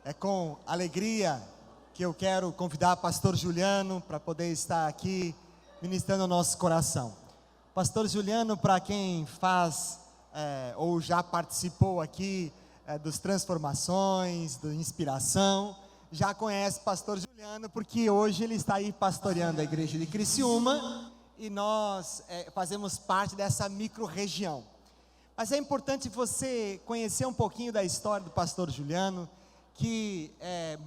É com alegria que eu quero convidar o pastor Juliano para poder estar aqui ministrando o nosso coração. Pastor Juliano, para quem faz ou já participou aqui dos Transformações, do Inspiração, já conhece pastor Juliano, porque hoje ele está aí pastoreando a igreja de Criciúma e nós fazemos parte dessa micro-região. Mas é importante você conhecer um pouquinho da história do pastor Juliano, que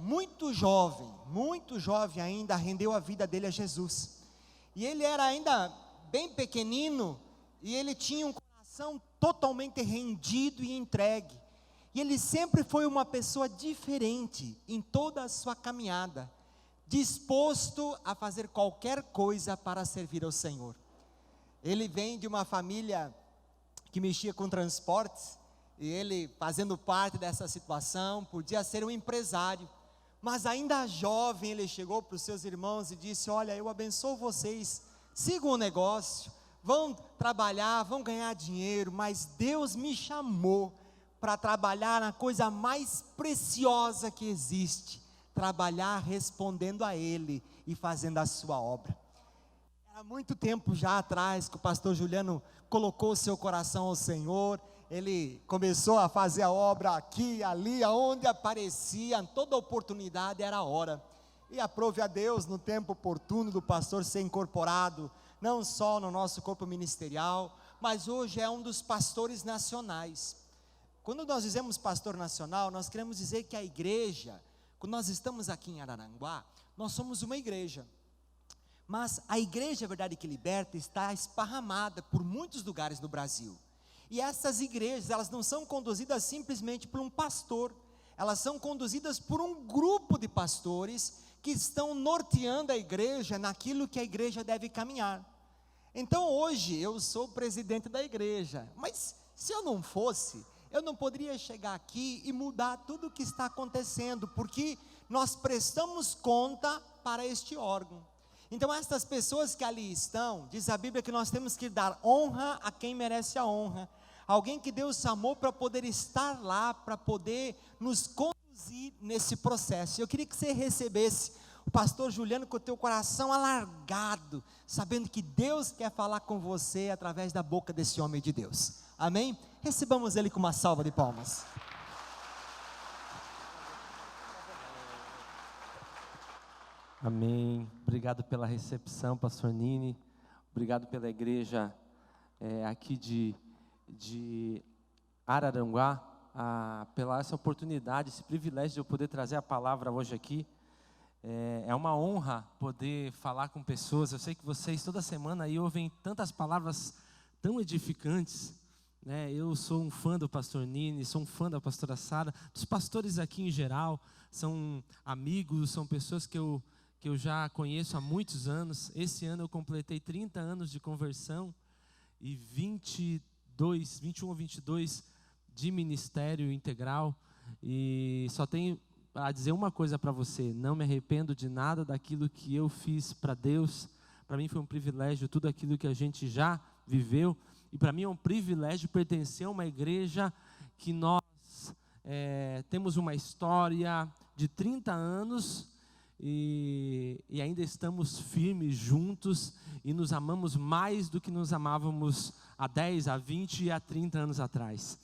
muito jovem ainda, rendeu a vida dele a Jesus. E ele era ainda bem pequenino, e ele tinha um coração totalmente rendido e entregue. E ele sempre foi uma pessoa diferente em toda a sua caminhada, disposto a fazer qualquer coisa para servir ao Senhor. Ele vem de uma família que mexia com transportes, e ele, fazendo parte dessa situação, podia ser um empresário, mas ainda jovem, ele chegou para os seus irmãos e disse: olha, eu abençoo vocês, sigam o negócio, vão trabalhar, vão ganhar dinheiro, mas Deus me chamou para trabalhar na coisa mais preciosa que existe, trabalhar respondendo a Ele e fazendo a sua obra. Há muito tempo já atrás que o pastor Juliano colocou seu coração ao Senhor. Ele começou a fazer a obra aqui, ali, aonde aparecia, toda oportunidade era a hora. E aprove a Deus no tempo oportuno do pastor ser incorporado, não só no nosso corpo ministerial, mas hoje é um dos pastores nacionais. Quando nós dizemos pastor nacional, nós queremos dizer que a igreja, quando nós estamos aqui em Araranguá, nós somos uma igreja. Mas a igreja Verdade que Liberta está esparramada por muitos lugares no Brasil. E essas igrejas, elas não são conduzidas simplesmente por um pastor, elas são conduzidas por um grupo de pastores que estão norteando a igreja naquilo que a igreja deve caminhar. Então hoje eu sou presidente da igreja, mas se eu não fosse, eu não poderia chegar aqui e mudar tudo o que está acontecendo, porque nós prestamos conta para este órgão. Então estas pessoas que ali estão, diz a Bíblia que nós temos que dar honra a quem merece a honra. Alguém que Deus chamou para poder estar lá, para poder nos conduzir nesse processo. Eu queria que você recebesse o pastor Juliano com o teu coração alargado, sabendo que Deus quer falar com você através da boca desse homem de Deus. Amém? Recebamos ele com uma salva de palmas. Amém. Obrigado pela recepção, pastor Nini. Obrigado pela igreja aqui de Araranguá, pela essa oportunidade, esse privilégio de eu poder trazer a palavra hoje aqui. É uma honra poder falar com pessoas. Eu sei que vocês toda semana aí ouvem tantas palavras tão edificantes, né? Eu sou um fã do pastor Nini, sou um fã da pastora Sara, dos pastores aqui em geral, são amigos, são pessoas que eu já conheço há muitos anos. Esse ano eu completei 30 anos de conversão e 21 ou 22 de ministério integral, e só tenho a dizer uma coisa para você: não me arrependo de nada daquilo que eu fiz para Deus. Para mim foi um privilégio tudo aquilo que a gente já viveu, e para mim é um privilégio pertencer a uma igreja que nós temos uma história de 30 anos, e ainda estamos firmes juntos, e nos amamos mais do que nos amávamos há 10, há 20 e há 30 anos atrás,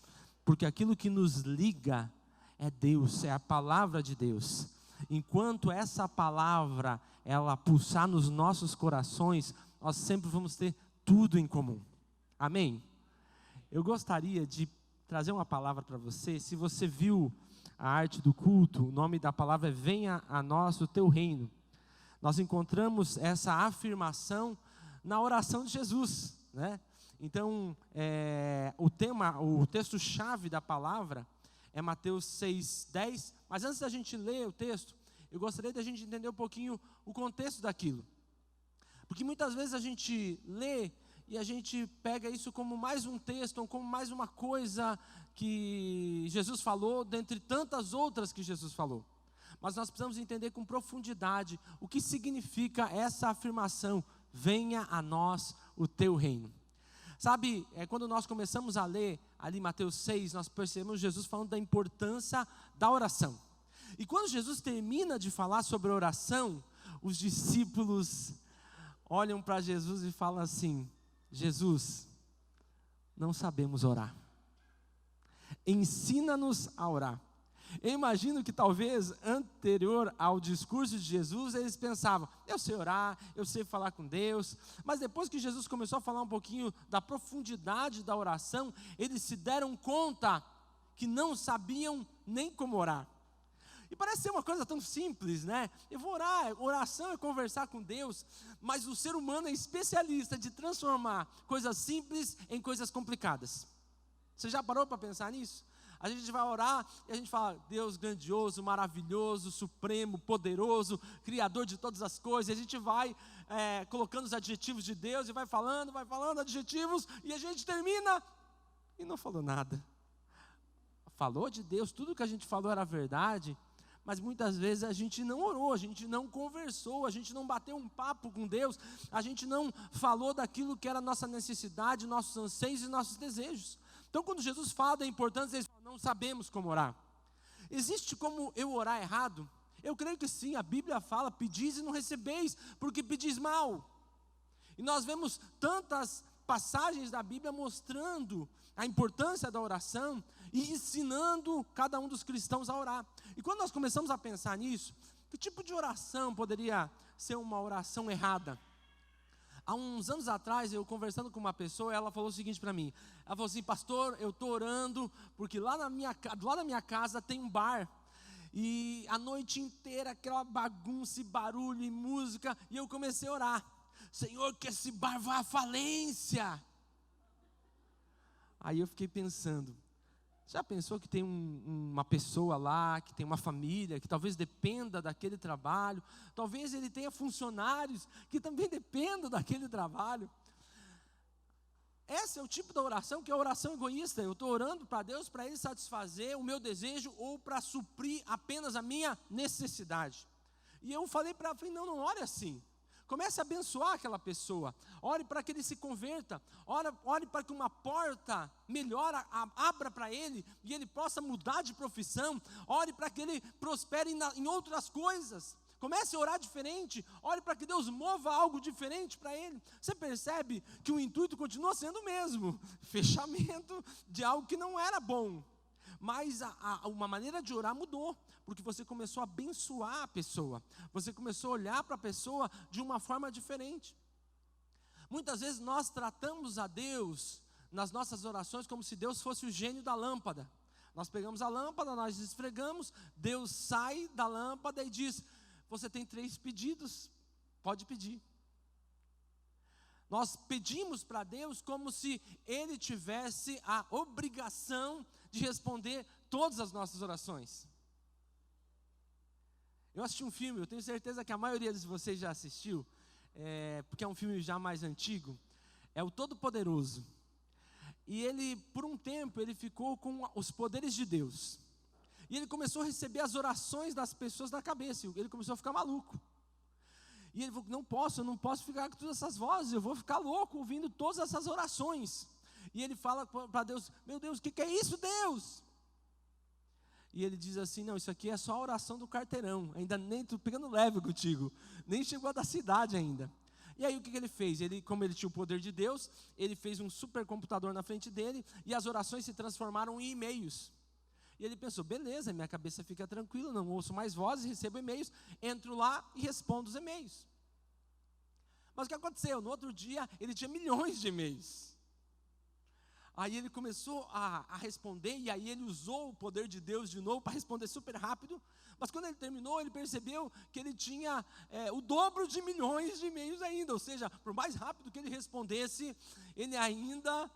porque aquilo que nos liga é Deus, é a palavra de Deus. Enquanto essa palavra, ela pulsar nos nossos corações, nós sempre vamos ter tudo em comum. Amém? Eu gostaria de trazer uma palavra para você. Se você viu a arte do culto, o nome da palavra é Venha a nós o teu reino. Nós encontramos essa afirmação na oração de Jesus, né? Então, o texto-chave da palavra é Mateus 6:10, mas antes da gente ler o texto, eu gostaria da gente entender um pouquinho o contexto daquilo, porque muitas vezes a gente lê e a gente pega isso como mais um texto, ou como mais uma coisa que Jesus falou, dentre tantas outras que Jesus falou. Mas nós precisamos entender com profundidade o que significa essa afirmação: venha a nós o teu reino. Sabe, quando nós começamos a ler ali Mateus 6, nós percebemos Jesus falando da importância da oração. E quando Jesus termina de falar sobre oração, os discípulos olham para Jesus e falam assim: Jesus, não sabemos orar. Ensina-nos a orar. Eu imagino que talvez anterior ao discurso de Jesus, eles pensavam: eu sei orar, eu sei falar com Deus. Mas depois que Jesus começou a falar um pouquinho da profundidade da oração, eles se deram conta que não sabiam nem como orar. E parece ser uma coisa tão simples, né? Eu vou orar, oração é conversar com Deus, mas o ser humano é especialista de transformar coisas simples em coisas complicadas. Você já parou para pensar nisso? A gente vai orar e a gente fala: Deus grandioso, maravilhoso, supremo, poderoso, criador de todas as coisas. E a gente vai colocando os adjetivos de Deus e vai falando adjetivos, e a gente termina e não falou nada. Falou de Deus, tudo que a gente falou era verdade, mas muitas vezes a gente não orou, a gente não conversou, a gente não bateu um papo com Deus, a gente não falou daquilo que era a nossa necessidade, nossos anseios e nossos desejos. Então, quando Jesus fala da importância, eles falam: não sabemos como orar. Existe como eu orar errado? Eu creio que sim. A Bíblia fala: pedis e não recebeis, porque pedis mal. E nós vemos tantas passagens da Bíblia mostrando a importância da oração e ensinando cada um dos cristãos a orar. E quando nós começamos a pensar nisso, que tipo de oração poderia ser uma oração errada? Há uns anos atrás, eu conversando com uma pessoa, ela falou o seguinte para mim. Ela falou assim: pastor, eu estou orando, porque do lado da minha casa tem um bar. E a noite inteira, aquela bagunça e barulho e música. E eu comecei a orar: Senhor, que esse bar vá à falência. Aí eu fiquei pensando: já pensou que tem uma pessoa lá, que tem uma família, que talvez dependa daquele trabalho, talvez ele tenha funcionários que também dependam daquele trabalho. Esse é o tipo da oração que é a oração egoísta. Eu estou orando para Deus para Ele satisfazer o meu desejo ou para suprir apenas a minha necessidade. E eu falei para ela, não ore assim. Comece a abençoar aquela pessoa. Ore para que ele se converta. Ore para que uma porta melhor abra para ele e ele possa mudar de profissão. Ore para que ele prospere em outras coisas. Comece a orar diferente. Ore para que Deus mova algo diferente para ele. Você percebe que o intuito continua sendo o mesmo: fechamento de algo que não era bom. Mas uma maneira de orar mudou, porque você começou a abençoar a pessoa, você começou a olhar para a pessoa de uma forma diferente. Muitas vezes nós tratamos a Deus nas nossas orações como se Deus fosse o gênio da lâmpada. Nós pegamos a lâmpada, nós esfregamos, Deus sai da lâmpada e diz: você tem 3 pedidos, pode pedir. Nós pedimos para Deus como se Ele tivesse a obrigação de responder todas as nossas orações. Eu assisti um filme, eu tenho certeza que a maioria de vocês já assistiu, porque é um filme já mais antigo, é o Todo-Poderoso. E ele, por um tempo, ele ficou com os poderes de Deus. E ele começou a receber as orações das pessoas na cabeça, e ele começou a ficar maluco. E ele falou: eu não posso ficar com todas essas vozes, eu vou ficar louco ouvindo todas essas orações. E ele fala para Deus: meu Deus, o que é isso, Deus? E ele diz assim: não, isso aqui é só a oração do carteirão, ainda nem estou pegando leve contigo, nem chegou da cidade ainda. E aí o que ele fez? Como ele tinha o poder de Deus, ele fez um supercomputador na frente dele, e as orações se transformaram em e-mails. E ele pensou: beleza, minha cabeça fica tranquila, não ouço mais vozes, recebo e-mails, entro lá e respondo os e-mails. Mas o que aconteceu? No outro dia, ele tinha milhões de e-mails. Aí ele começou a responder, e aí ele usou o poder de Deus de novo para responder super rápido. Mas quando ele terminou, ele percebeu que ele tinha o dobro de milhões de e-mails ainda. Ou seja, por mais rápido que ele respondesse, ele ainda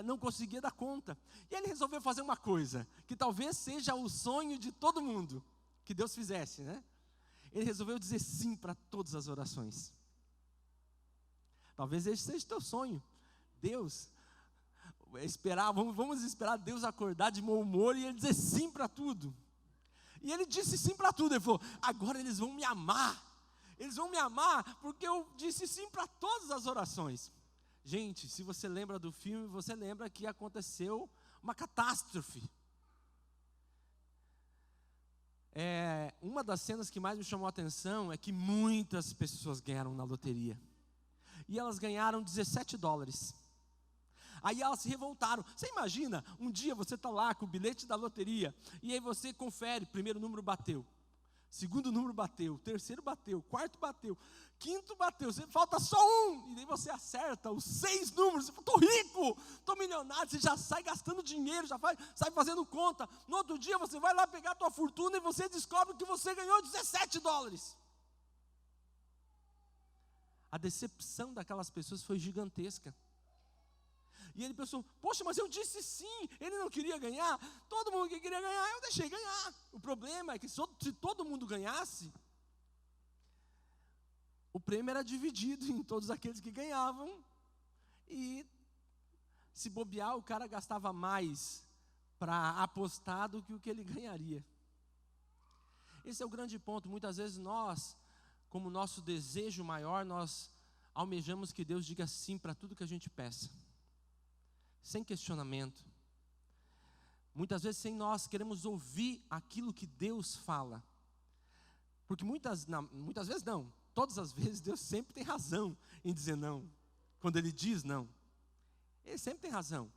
não conseguia dar conta. E ele resolveu fazer uma coisa, que talvez seja o sonho de todo mundo, que Deus fizesse, né? Ele resolveu dizer sim para todas as orações. Talvez esse seja o teu sonho. Deus, vamos esperar Deus acordar de mau humor e Ele dizer sim para tudo. E Ele disse sim para tudo. Ele falou: agora eles vão me amar. Eles vão me amar porque eu disse sim para todas as orações. Gente, se você lembra do filme, você lembra que aconteceu uma catástrofe. uma das cenas que mais me chamou a atenção é que muitas pessoas ganharam na loteria. E elas ganharam $17. Aí elas se revoltaram. Você imagina, um dia você está lá com o bilhete da loteria, e aí você confere, primeiro número bateu, segundo número bateu, terceiro bateu, quarto bateu, quinto bateu, falta só um, e aí você acerta os 6 números, você fala, estou rico, estou milionário, você já sai gastando dinheiro, sai fazendo conta. No outro dia você vai lá pegar a tua fortuna e você descobre que você ganhou $17. A decepção daquelas pessoas foi gigantesca. E ele pensou, poxa, mas eu disse sim, ele não queria ganhar, todo mundo que queria ganhar, eu deixei ganhar. O problema é que se todo mundo ganhasse, o prêmio era dividido em todos aqueles que ganhavam, e se bobear, o cara gastava mais para apostar do que o que ele ganharia. Esse é o grande ponto. Muitas vezes nós, como nosso desejo maior, nós almejamos que Deus diga sim para tudo que a gente peça, sem questionamento. Muitas vezes sem nós queremos ouvir aquilo que Deus fala, porque muitas vezes não, todas as vezes Deus sempre tem razão em dizer não. Quando Ele diz não, Ele sempre tem razão,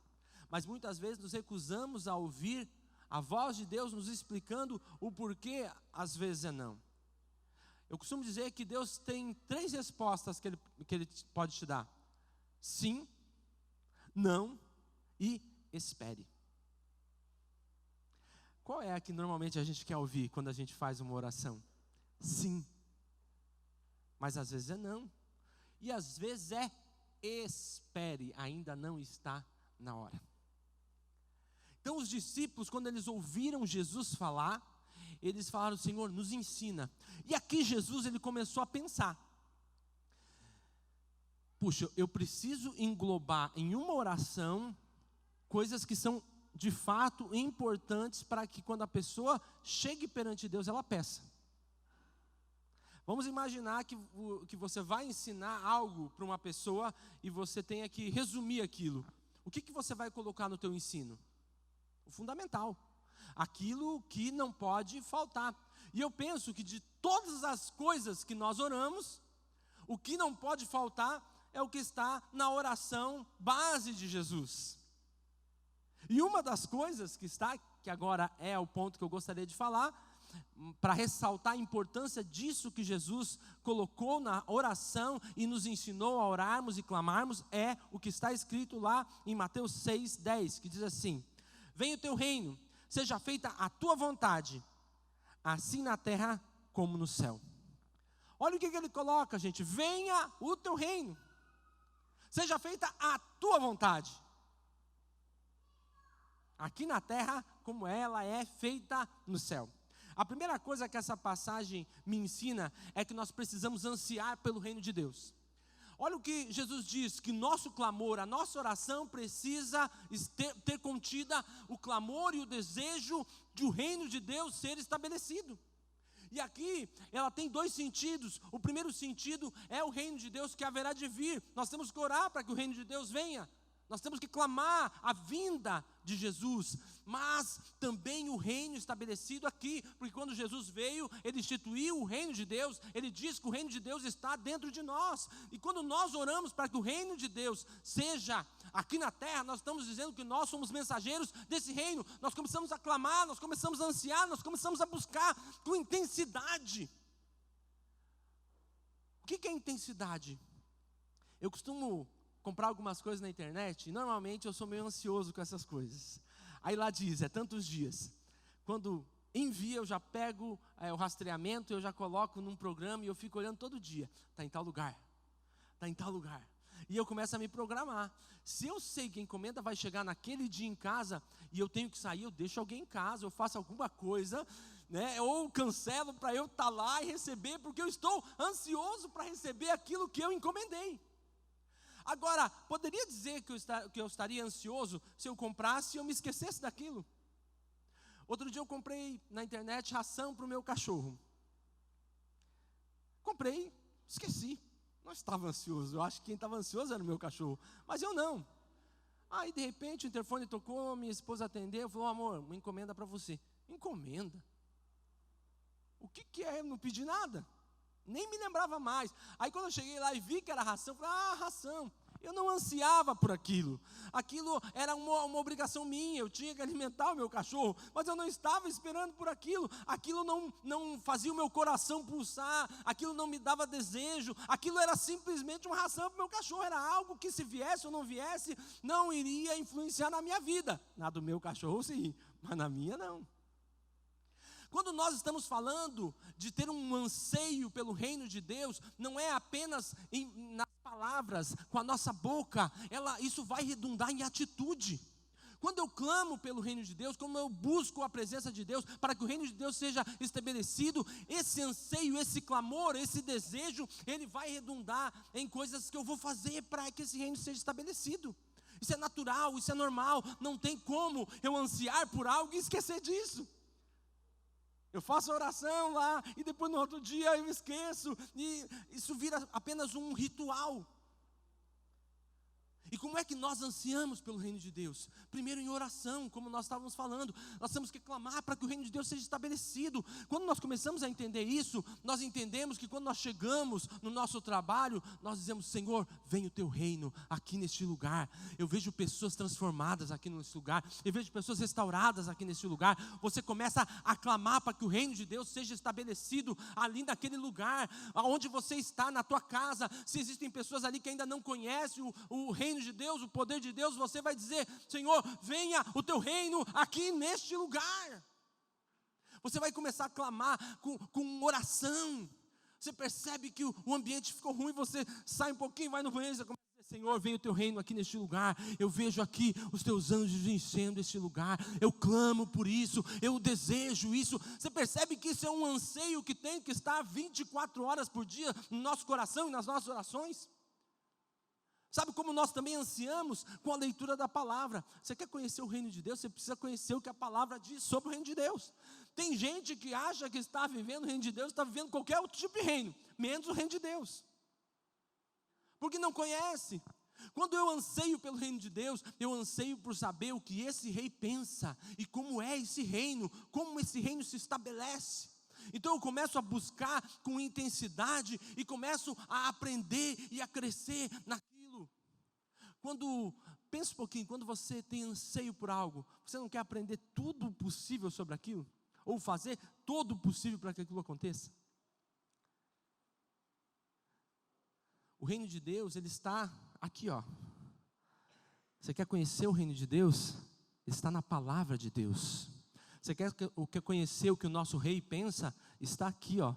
mas muitas vezes nos recusamos a ouvir a voz de Deus nos explicando o porquê às vezes é não. Eu costumo dizer que Deus tem 3 respostas que ele pode te dar: sim, não e espere. Qual é a que normalmente a gente quer ouvir quando a gente faz uma oração? Sim. Mas às vezes é não. E às vezes é espere, ainda não está na hora. Então os discípulos, quando eles ouviram Jesus falar, eles falaram: Senhor, nos ensina. E aqui Jesus, ele começou a pensar: puxa, eu preciso englobar em uma oração coisas que são de fato importantes para que quando a pessoa chegue perante Deus, ela peça. Vamos imaginar que você vai ensinar algo para uma pessoa e você tenha que resumir aquilo. O que você vai colocar no teu ensino? O fundamental, aquilo que não pode faltar. E eu penso que de todas as coisas que nós oramos, o que não pode faltar é o que está na oração base de Jesus. E uma das coisas que está, que agora é o ponto que eu gostaria de falar, para ressaltar a importância disso que Jesus colocou na oração e nos ensinou a orarmos e clamarmos, é o que está escrito lá em Mateus 6:10, que diz assim: venha o teu reino, seja feita a tua vontade, assim na terra como no céu. Olha o que ele coloca, gente: venha o teu reino, seja feita a tua vontade, aqui na terra como ela é feita no céu. A primeira coisa que essa passagem me ensina é que nós precisamos ansiar pelo reino de Deus. Olha o que Jesus diz, que nosso clamor, a nossa oração precisa ter contida o clamor e o desejo de o reino de Deus ser estabelecido. E aqui ela tem 2 sentidos. O primeiro sentido é o reino de Deus que haverá de vir. Nós temos que orar para que o reino de Deus venha. Nós temos que clamar a vinda de Jesus, mas também o reino estabelecido aqui, porque quando Jesus veio, Ele instituiu o reino de Deus, Ele diz que o reino de Deus está dentro de nós, e quando nós oramos para que o reino de Deus seja aqui na terra, nós estamos dizendo que nós somos mensageiros desse reino. Nós começamos a clamar, nós começamos a ansiar, nós começamos a buscar com intensidade. O que é intensidade? Eu costumo comprar algumas coisas na internet, e normalmente eu sou meio ansioso com essas coisas. Aí lá diz, é tantos dias. Quando envia, eu já pego o rastreamento, eu já coloco num programa e eu fico olhando todo dia. Está em tal lugar, está em tal lugar. E eu começo a me programar. Se eu sei que a encomenda vai chegar naquele dia em casa, e eu tenho que sair, eu deixo alguém em casa, eu faço alguma coisa, né? Ou cancelo para eu estar lá e receber, porque eu estou ansioso para receber aquilo que eu encomendei. Agora, poderia dizer que eu estaria ansioso se eu comprasse e eu me esquecesse daquilo? Outro dia eu comprei na internet ração para o meu cachorro. Comprei, esqueci. Não estava ansioso, eu acho que quem estava ansioso era o meu cachorro, mas eu não. Aí de repente o interfone tocou, minha esposa atendeu, falou: amor, uma encomenda para você. Encomenda? que é? Eu não pedi nada. Nem me lembrava mais. Aí quando eu cheguei lá e vi que era ração, eu falei, ração. Eu não ansiava por aquilo. Aquilo era uma obrigação minha. Eu tinha que alimentar o meu cachorro. Mas eu não estava esperando por aquilo. Aquilo não fazia o meu coração pulsar. Aquilo não me dava desejo. Aquilo era simplesmente uma ração para o meu cachorro. Era algo que, se viesse ou não viesse, não iria influenciar na minha vida. Na do meu cachorro sim, mas na minha não. Quando nós estamos falando de ter um anseio pelo reino de Deus, não é apenas nas palavras, com a nossa boca, isso vai redundar em atitude. Quando eu clamo pelo reino de Deus, quando eu busco a presença de Deus, para que o reino de Deus seja estabelecido, esse anseio, esse clamor, esse desejo, ele vai redundar em coisas que eu vou fazer para que esse reino seja estabelecido. Isso é natural, isso é normal, não tem como eu ansiar por algo e esquecer disso. Eu faço a oração lá, e depois no outro dia eu esqueço, e isso vira apenas um ritual. E como é que nós ansiamos pelo reino de Deus? Primeiro em oração, como nós estávamos falando. Nós temos que clamar para que o reino de Deus seja estabelecido. Quando nós começamos a entender isso, nós entendemos que quando nós chegamos no nosso trabalho, nós dizemos, Senhor, vem o teu reino aqui neste lugar. Eu vejo pessoas transformadas aqui nesse lugar. Eu vejo pessoas restauradas aqui neste lugar. Você começa a clamar para que o reino de Deus seja estabelecido ali naquele lugar. Onde você está, na tua casa. Se existem pessoas ali que ainda não conhecem o reino de Deus, o poder de Deus, você vai dizer, Senhor, venha o teu reino aqui neste lugar. Você vai começar a clamar com oração. Você percebe que o ambiente ficou ruim, você sai um pouquinho, vai no banheiro, você começa a dizer, Senhor, venha o teu reino aqui neste lugar. Eu vejo aqui os teus anjos enchendo este lugar. Eu clamo por isso, eu desejo isso. Você percebe que isso é um anseio que tem que estar 24 horas por dia no nosso coração e nas nossas orações? Sabe como nós também ansiamos? Com a leitura da palavra. Você quer conhecer o reino de Deus? Você precisa conhecer o que a palavra diz sobre o reino de Deus. Tem gente que acha que está vivendo o reino de Deus, está vivendo qualquer outro tipo de reino, menos o reino de Deus, porque não conhece. Quando eu anseio pelo reino de Deus, eu anseio por saber o que esse rei pensa, e como é esse reino, como esse reino se estabelece. Então eu começo a buscar com intensidade, e começo a aprender e a crescer naquilo. Pensa um pouquinho, quando você tem anseio por algo, você não quer aprender tudo o possível sobre aquilo? Ou fazer todo o possível para que aquilo aconteça? O reino de Deus, ele está aqui, ó. Você quer conhecer o reino de Deus? Ele está na palavra de Deus. Você quer conhecer o que o nosso rei pensa? Está aqui, ó.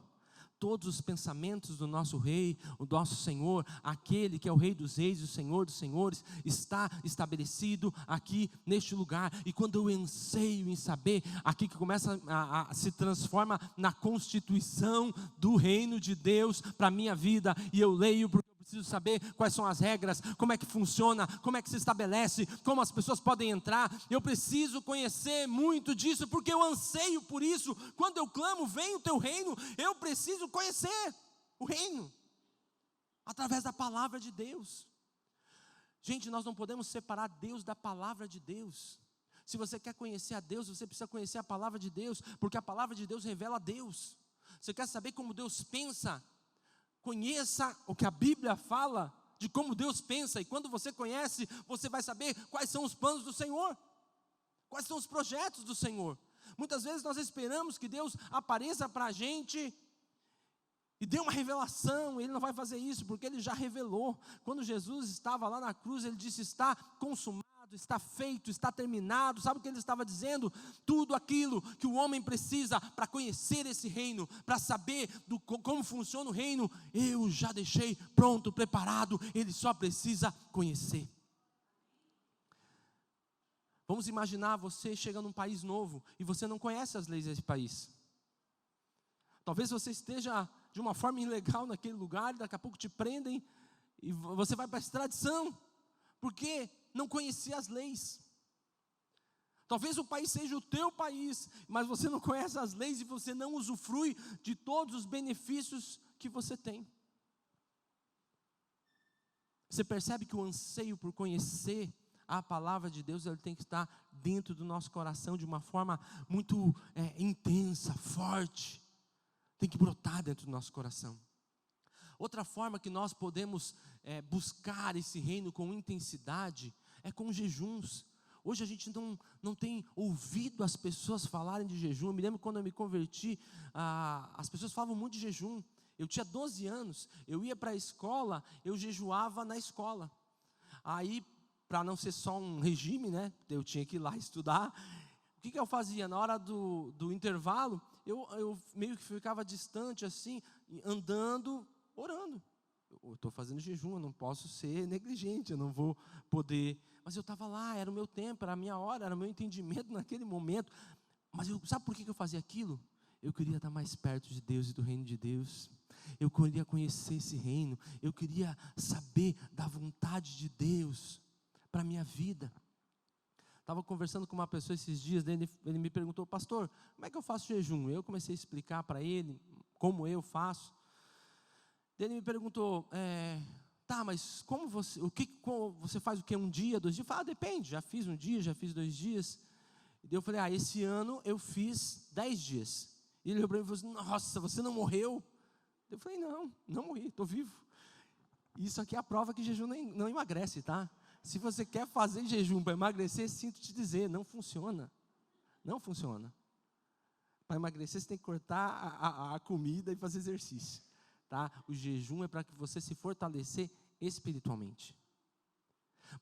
Todos os pensamentos do nosso rei, o nosso Senhor, aquele que é o rei dos reis e o Senhor dos senhores, está estabelecido aqui neste lugar. E quando eu anseio em saber, aqui que começa a se transforma na constituição do reino de Deus para a minha vida, e eu leio porque eu preciso saber quais são as regras, como é que funciona, como é que se estabelece, como as pessoas podem entrar. Eu preciso conhecer muito disso, porque eu anseio por isso. Quando eu clamo, vem o teu reino, eu preciso conhecer o reino, através da palavra de Deus. Gente, nós não podemos separar Deus da palavra de Deus. Se você quer conhecer a Deus, você precisa conhecer a palavra de Deus, porque a palavra de Deus revela a Deus. Você quer saber como Deus pensa? Conheça o que a Bíblia fala de como Deus pensa, e quando você conhece, você vai saber quais são os planos do Senhor, quais são os projetos do Senhor. Muitas vezes nós esperamos que Deus apareça para a gente e dê uma revelação. Ele não vai fazer isso, porque Ele já revelou. Quando Jesus estava lá na cruz, Ele disse, está consumado, está feito, está terminado. Sabe o que Ele estava dizendo? Tudo aquilo que o homem precisa para conhecer esse reino, para saber como funciona o reino, eu já deixei pronto, preparado. Ele só precisa conhecer. Vamos imaginar você chega num país novo e você não conhece as leis desse país. Talvez você esteja de uma forma ilegal naquele lugar, e daqui a pouco te prendem e você vai para a extradição, porque não conhecia as leis. Talvez o país seja o teu país, mas você não conhece as leis e você não usufrui de todos os benefícios que você tem. Você percebe que o anseio por conhecer a palavra de Deus, ele tem que estar dentro do nosso coração de uma forma muito intensa, forte. tem que brotar dentro do nosso coração. Outra forma que nós podemos buscar esse reino com intensidade é com jejuns. Hoje a gente não tem ouvido as pessoas falarem de jejum. Eu me lembro quando eu me converti, as pessoas falavam muito de jejum. Eu tinha 12 anos, eu ia para a escola, eu jejuava na escola. Aí, para não ser só um regime, né, eu tinha que ir lá estudar. O que eu fazia? Na hora do intervalo, eu meio que ficava distante assim, andando, orando. Eu estou fazendo jejum, eu não posso ser negligente, eu não vou poder. Mas eu estava lá, era o meu tempo, era a minha hora, era o meu entendimento naquele momento. Mas sabe por que eu fazia aquilo? Eu queria estar mais perto de Deus e do reino de Deus. Eu queria conhecer esse reino. Eu queria saber da vontade de Deus para a minha vida. Estava conversando com uma pessoa esses dias, ele me perguntou: pastor, como é que eu faço jejum? Eu comecei a explicar para ele como eu faço. Ele me perguntou: tá, mas como você faz o que? Um dia, 2 dias? Eu falei: depende, já fiz um dia, já fiz 2 dias. E eu falei: esse ano eu fiz 10 dias. E ele olhou para mim e falou assim: nossa, você não morreu? Eu falei: não morri, estou vivo. Isso aqui é a prova que jejum não emagrece, tá? Se você quer fazer jejum para emagrecer, sinto te dizer, não funciona. Não funciona. Para emagrecer você tem que cortar a comida e fazer exercício, tá? O jejum é para que você se fortalecer espiritualmente.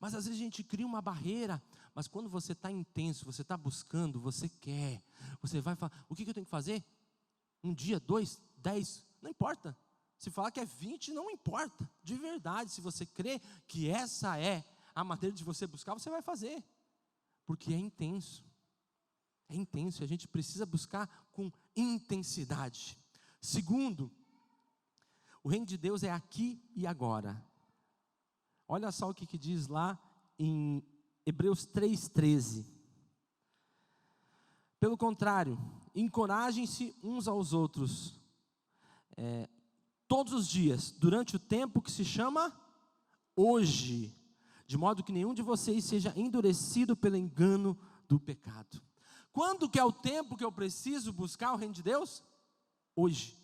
Mas às vezes a gente cria uma barreira, mas quando você está intenso, você está buscando, você quer, você vai falar: o que eu tenho que fazer? 1 dia, 2, 10, não importa. Se falar que é 20, não importa, de verdade. Se você crê que essa é a maneira de você buscar, você vai fazer, porque é intenso, e a gente precisa buscar com intensidade. Segundo, o reino de Deus é aqui e agora. Olha só o que diz lá em Hebreus 3,13. Pelo contrário, encorajem-se uns aos outros, todos os dias, durante o tempo que se chama hoje, de modo que nenhum de vocês seja endurecido pelo engano do pecado. Quando que é o tempo que eu preciso buscar o reino de Deus? Hoje.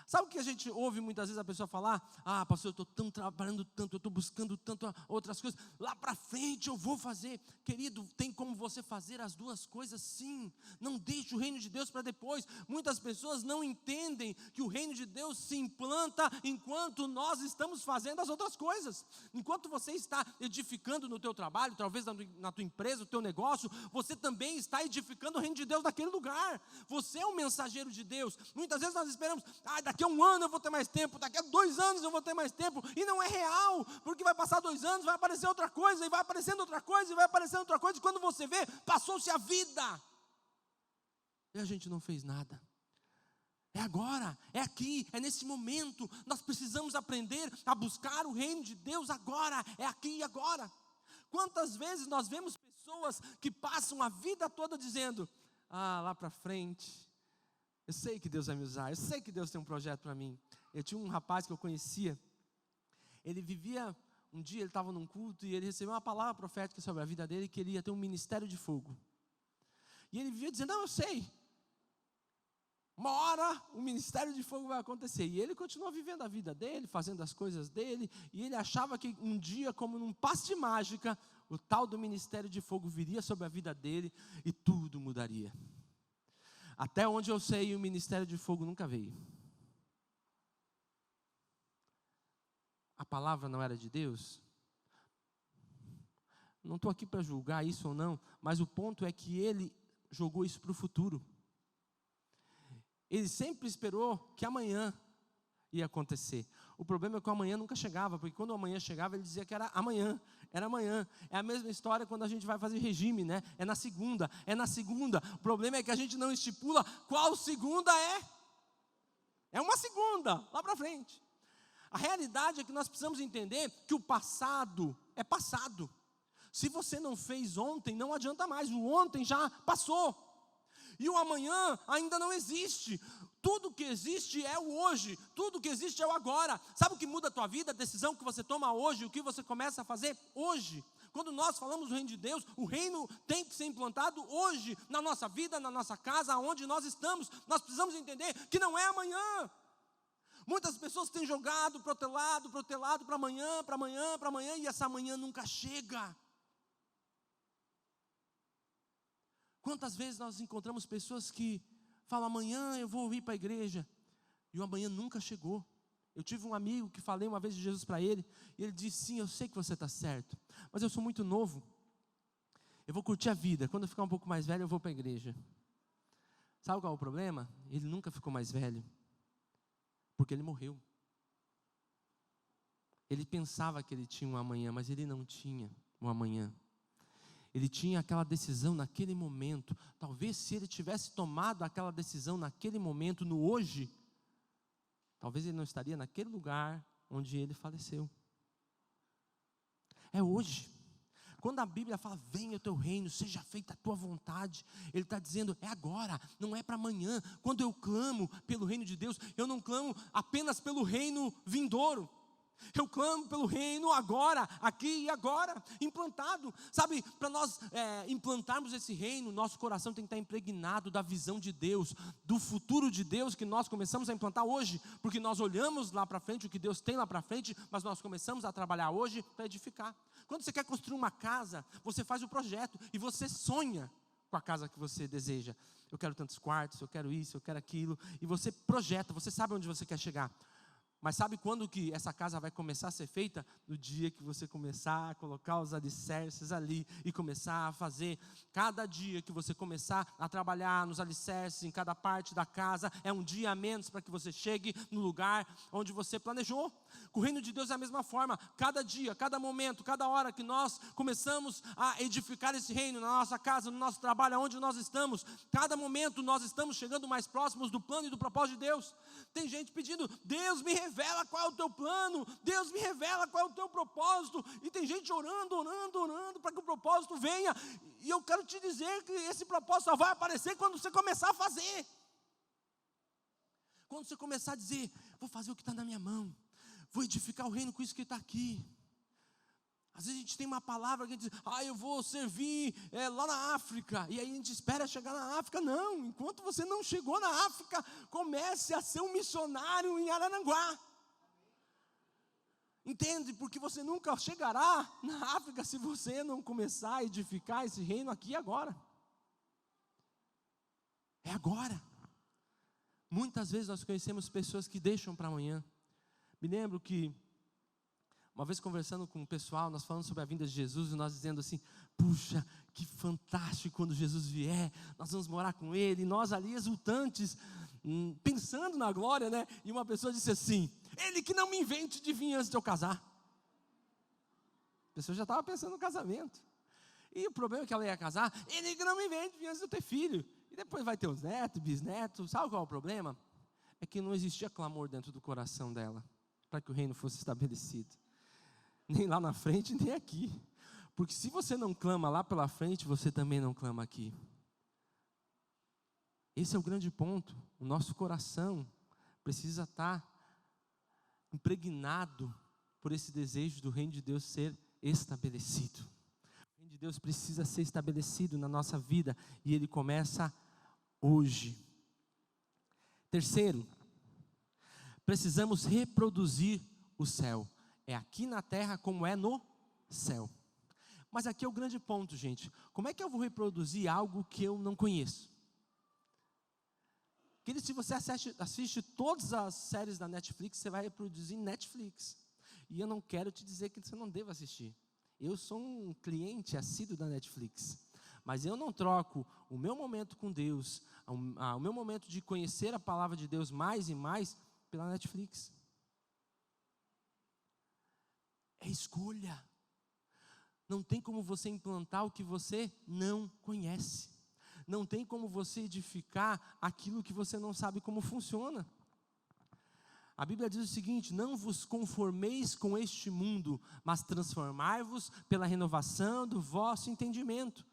Sabe o que a gente ouve muitas vezes a pessoa falar? Pastor, eu estou trabalhando tanto, eu estou buscando tanto outras coisas, lá para frente eu vou fazer. Querido, tem como você fazer as duas coisas? Sim. Não deixe o reino de Deus para depois. Muitas pessoas não entendem que o reino de Deus se implanta enquanto nós estamos fazendo as outras coisas. Enquanto você está edificando no teu trabalho, talvez na tua empresa, no teu negócio, você também está edificando o reino de Deus naquele lugar. Você é um mensageiro de Deus. Muitas vezes nós esperamos: daqui a 1 ano eu vou ter mais tempo, daqui a 2 anos eu vou ter mais tempo, e não é real, porque vai passar 2 anos, vai aparecer outra coisa, e vai aparecendo outra coisa, e vai aparecendo outra coisa, e quando você vê, passou-se a vida, e a gente não fez nada. É agora, é aqui, é nesse momento. Nós precisamos aprender a buscar o reino de Deus agora, é aqui e agora. Quantas vezes nós vemos pessoas que passam a vida toda dizendo: lá para frente, eu sei que Deus vai me usar, eu sei que Deus tem um projeto para mim. Eu tinha um rapaz que eu conhecia, ele vivia, um dia ele estava num culto e ele recebeu uma palavra profética sobre a vida dele, que ele ia ter um ministério de fogo. E ele vivia dizendo: eu sei, uma hora o ministério de fogo vai acontecer. E ele continuou vivendo a vida dele, fazendo as coisas dele, e ele achava que um dia, como num passe de mágica, o tal do ministério de fogo viria sobre a vida dele e tudo mudaria. Até onde eu sei, o ministério de fogo nunca veio. A palavra não era de Deus? Não estou aqui para julgar isso ou não, mas o ponto é que ele jogou isso para o futuro. Ele sempre esperou que amanhã ia acontecer. O problema é que o amanhã nunca chegava, porque quando o amanhã chegava, ele dizia que era amanhã. Era amanhã. É a mesma história quando a gente vai fazer regime, né? É na segunda. O problema é que a gente não estipula qual segunda é. É uma segunda, lá para frente. A realidade é que nós precisamos entender que o passado é passado. Se você não fez ontem, não adianta mais. O ontem já passou. E o amanhã ainda não existe. Tudo que existe é o hoje. Tudo que existe é o agora. Sabe o que muda a tua vida? A decisão que você toma hoje, o que você começa a fazer hoje. Quando nós falamos do reino de Deus, o reino tem que ser implantado hoje, na nossa vida, na nossa casa, onde nós estamos. Nós precisamos entender que não é amanhã. Muitas pessoas têm jogado, protelado para amanhã, para amanhã, para amanhã, e essa amanhã nunca chega. Quantas vezes nós encontramos pessoas que falam, amanhã eu vou ir para a igreja, e o amanhã nunca chegou. Eu tive um amigo que falei uma vez de Jesus para ele, e ele disse, sim, eu sei que você está certo, mas eu sou muito novo, eu vou curtir a vida, quando eu ficar um pouco mais velho eu vou para a igreja. Sabe qual é o problema? Ele nunca ficou mais velho, porque ele morreu. Ele pensava que ele tinha um amanhã, mas ele não tinha um amanhã. Ele tinha aquela decisão naquele momento. Talvez se ele tivesse tomado aquela decisão naquele momento, no hoje, talvez ele não estaria naquele lugar onde ele faleceu. É hoje. Quando a Bíblia fala, venha o teu reino, seja feita a tua vontade, ele está dizendo, é agora, não é para amanhã. Quando eu clamo pelo reino de Deus, eu não clamo apenas pelo reino vindouro. Eu clamo pelo reino agora, aqui e agora, implantado. Sabe, para nós implantarmos esse reino, nosso coração tem que estar impregnado da visão de Deus, do futuro de Deus que nós começamos a implantar hoje, porque nós olhamos lá para frente o que Deus tem lá para frente, mas nós começamos a trabalhar hoje para edificar. Quando você quer construir uma casa, você faz o projeto e você sonha com a casa que você deseja. Eu quero tantos quartos, eu quero isso, eu quero aquilo, e você projeta, você sabe onde você quer chegar. Mas sabe quando que essa casa vai começar a ser feita? No dia que você começar a colocar os alicerces ali e começar a fazer. Cada dia que você começar a trabalhar nos alicerces, em cada parte da casa, é um dia a menos para que você chegue no lugar onde você planejou. Com o reino de Deus é a mesma forma. Cada dia, cada momento, cada hora que nós começamos a edificar esse reino na nossa casa, no nosso trabalho, onde nós estamos, cada momento nós estamos chegando mais próximos do plano e do propósito de Deus. Tem gente pedindo, Deus me revela qual é o teu plano, Deus me revela qual é o teu propósito, e tem gente orando para que o propósito venha, e eu quero te dizer que esse propósito só vai aparecer quando você começar a fazer, quando você começar a dizer, vou fazer o que está na minha mão, vou edificar o reino com isso que está aqui. Às vezes a gente tem uma palavra que a gente diz, eu vou servir lá na África, e aí a gente espera chegar na África. Não, enquanto você não chegou na África, comece a ser um missionário em Araranguá. Entende? Porque você nunca chegará na África se você não começar a edificar esse reino aqui e agora. É agora. Muitas vezes nós conhecemos pessoas que deixam para amanhã. Me lembro que uma vez conversando com o pessoal, nós falando sobre a vinda de Jesus, e nós dizendo assim, puxa, que fantástico quando Jesus vier, nós vamos morar com Ele, e nós ali exultantes, pensando na glória, né? E uma pessoa disse assim, Ele que não me invente de vir antes de eu casar. A pessoa já estava pensando no casamento, e o problema é que ela ia casar, Ele que não me invente de vir antes de eu ter filho, e depois vai ter os netos, bisnetos. Sabe qual é o problema? É que não existia clamor dentro do coração dela, para que o reino fosse estabelecido. Nem lá na frente, nem aqui. Porque se você não clama lá pela frente, você também não clama aqui. Esse é o grande ponto. O nosso coração precisa estar impregnado por esse desejo do reino de Deus ser estabelecido. O reino de Deus precisa ser estabelecido na nossa vida, e ele começa hoje. Terceiro, precisamos reproduzir o céu. É aqui na terra como é no céu. Mas aqui é o grande ponto, gente. Como é que eu vou reproduzir algo que eu não conheço? Querido, se você assiste todas as séries da Netflix, você vai reproduzir Netflix. E eu não quero te dizer que você não deva assistir. Eu sou um cliente assíduo da Netflix. Mas eu não troco o meu momento com Deus, o meu momento de conhecer a palavra de Deus mais e mais, pela Netflix. É escolha. Não tem como você implantar o que você não conhece. Não tem como você edificar aquilo que você não sabe como funciona. A Bíblia diz o seguinte: não vos conformeis com este mundo, mas transformai-vos pela renovação do vosso entendimento.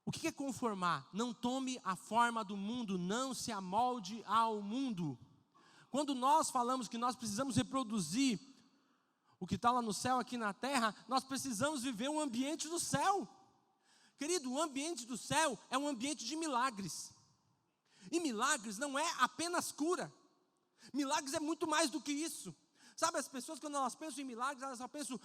O que é conformar? Não tome a forma do mundo, não se amolde ao mundo. Quando nós falamos que nós precisamos reproduzir o que está lá no céu, aqui na terra, nós precisamos viver um ambiente do céu. Querido, o ambiente do céu é um ambiente de milagres. E milagres não é apenas cura. Milagres é muito mais do que isso. Sabe, as pessoas quando elas pensam em milagres, elas só pensam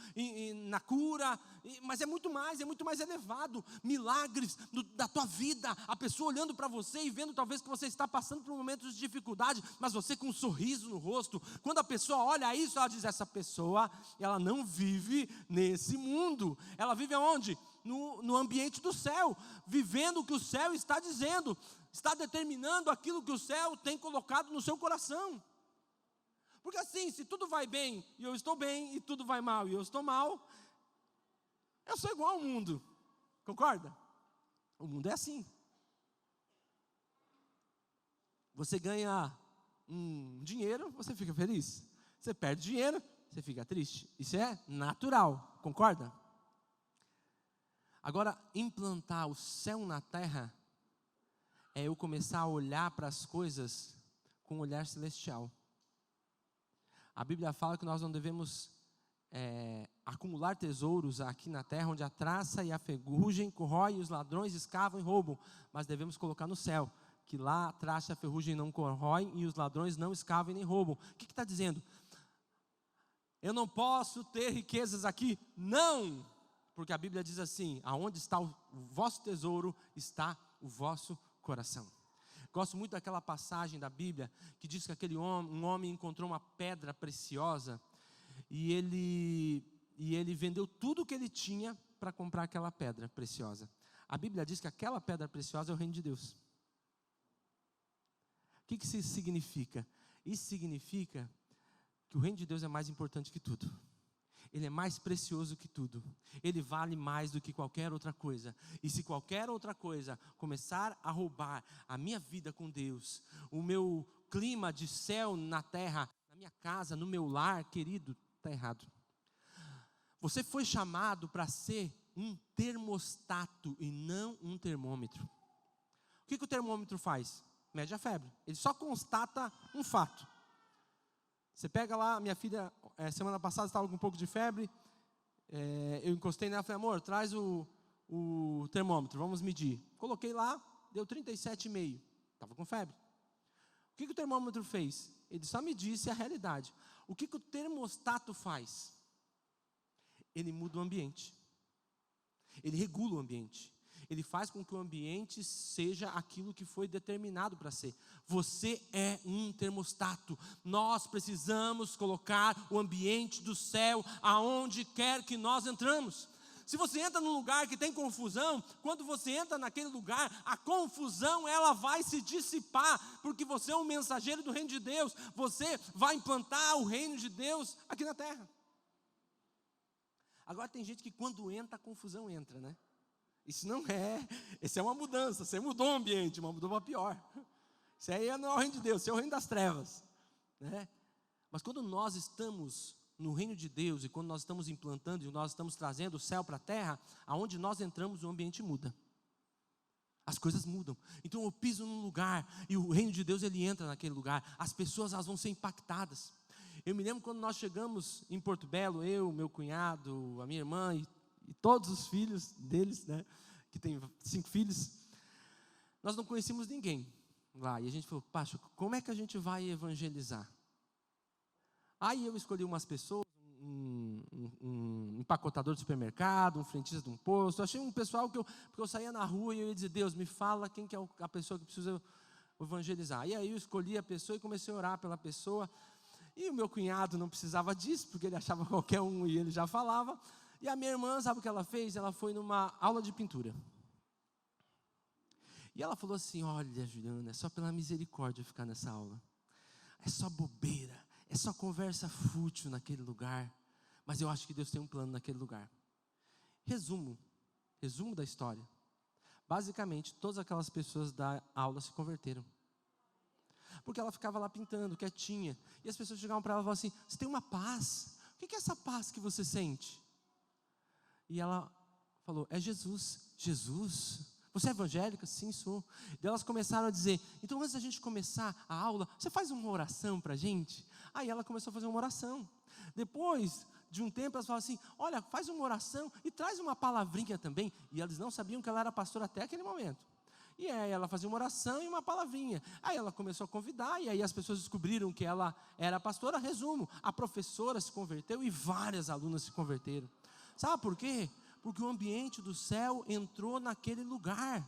na cura, mas é muito mais elevado. Milagres da tua vida, a pessoa olhando para você e vendo talvez que você está passando por momentos de dificuldade, mas você com um sorriso no rosto. Quando a pessoa olha isso, ela diz, essa pessoa, ela não vive nesse mundo. Ela vive aonde? No ambiente do céu, vivendo o que o céu está dizendo, está determinando aquilo que o céu tem colocado no seu coração. Porque assim, se tudo vai bem e eu estou bem, e tudo vai mal e eu estou mal, eu sou igual ao mundo, concorda? O mundo é assim. Você ganha dinheiro, você fica feliz. Você perde dinheiro, você fica triste. Isso é natural, concorda? Agora, implantar o céu na terra é eu começar a olhar para as coisas com um olhar celestial. A Bíblia fala que nós não devemos acumular tesouros aqui na terra, onde a traça e a ferrugem corroem, os ladrões escavam e roubam, mas devemos colocar no céu, que lá a traça e a ferrugem não corroem e os ladrões não escavam e nem roubam. O que está dizendo? Eu não posso ter riquezas aqui? Não! Porque a Bíblia diz assim, aonde está o vosso tesouro, está o vosso coração. Gosto muito daquela passagem da Bíblia que diz que um homem encontrou uma pedra preciosa e ele vendeu tudo o que ele tinha para comprar aquela pedra preciosa. A Bíblia diz que aquela pedra preciosa é o reino de Deus. O que isso significa? Isso significa que o reino de Deus é mais importante que tudo. Ele é mais precioso que tudo. Ele vale mais do que qualquer outra coisa. E se qualquer outra coisa começar a roubar a minha vida com Deus, o meu clima de céu na terra, na minha casa, no meu lar, querido, está errado. Você foi chamado para ser um termostato e não um termômetro. O que o termômetro faz? Mede a febre. Ele só constata um fato. Você pega lá, minha filha, semana passada estava com um pouco de febre, eu encostei nela e falei, amor, traz o termômetro, vamos medir. Coloquei lá, deu 37,5, estava com febre. O que o termômetro fez? Ele só me disse a realidade. O que o termostato faz? Ele muda o ambiente, ele regula o ambiente. Ele faz com que o ambiente seja aquilo que foi determinado para ser. Você é um termostato. Nós precisamos colocar o ambiente do céu aonde quer que nós entramos. Se você entra num lugar que tem confusão, quando você entra naquele lugar, a confusão ela vai se dissipar, porque você é um mensageiro do reino de Deus. Você vai implantar o reino de Deus aqui na terra. Agora tem gente que quando entra, a confusão entra, né? Isso é uma mudança, você mudou o ambiente, mas mudou para pior. Isso aí não é o reino de Deus, isso é o reino das trevas, né? Mas quando nós estamos no reino de Deus, e quando nós estamos implantando, e nós estamos trazendo o céu para a terra, aonde nós entramos o ambiente muda. As coisas mudam. Então eu piso num lugar, e o reino de Deus ele entra naquele lugar, as pessoas elas vão ser impactadas. Eu me lembro quando nós chegamos em Porto Belo, eu, meu cunhado, a minha irmã e todos os filhos deles, né, que tem 5 filhos, nós não conhecíamos ninguém lá, e a gente falou, Pacho, como é que a gente vai evangelizar? Aí eu escolhi umas pessoas, um empacotador de supermercado, um frentista de um posto, eu achei um pessoal porque eu saía na rua e eu ia dizer, Deus, me fala quem que é a pessoa que precisa evangelizar. E aí eu escolhi a pessoa e comecei a orar pela pessoa, e o meu cunhado não precisava disso, porque ele achava qualquer um e ele já falava. E a minha irmã, sabe o que ela fez? Ela foi numa aula de pintura. E ela falou assim, olha Juliana, é só pela misericórdia ficar nessa aula. É só bobeira, é só conversa fútil naquele lugar. Mas eu acho que Deus tem um plano naquele lugar. Resumo da história. Basicamente, todas aquelas pessoas da aula se converteram. Porque ela ficava lá pintando, quietinha. E as pessoas chegavam para ela e falavam assim, você tem uma paz. O que é essa paz que você sente? E ela falou, é Jesus. Jesus? Você é evangélica? Sim, sou. Daí elas começaram a dizer, então antes da gente começar a aula, você faz uma oração para a gente? Aí ela começou a fazer uma oração. Depois de um tempo, elas falavam assim, olha, faz uma oração e traz uma palavrinha também. E eles não sabiam que ela era pastora até aquele momento. E aí ela fazia uma oração e uma palavrinha. Aí ela começou a convidar, e aí as pessoas descobriram que ela era pastora. Resumo, a professora se converteu e várias alunas se converteram. Sabe por quê? Porque o ambiente do céu entrou naquele lugar.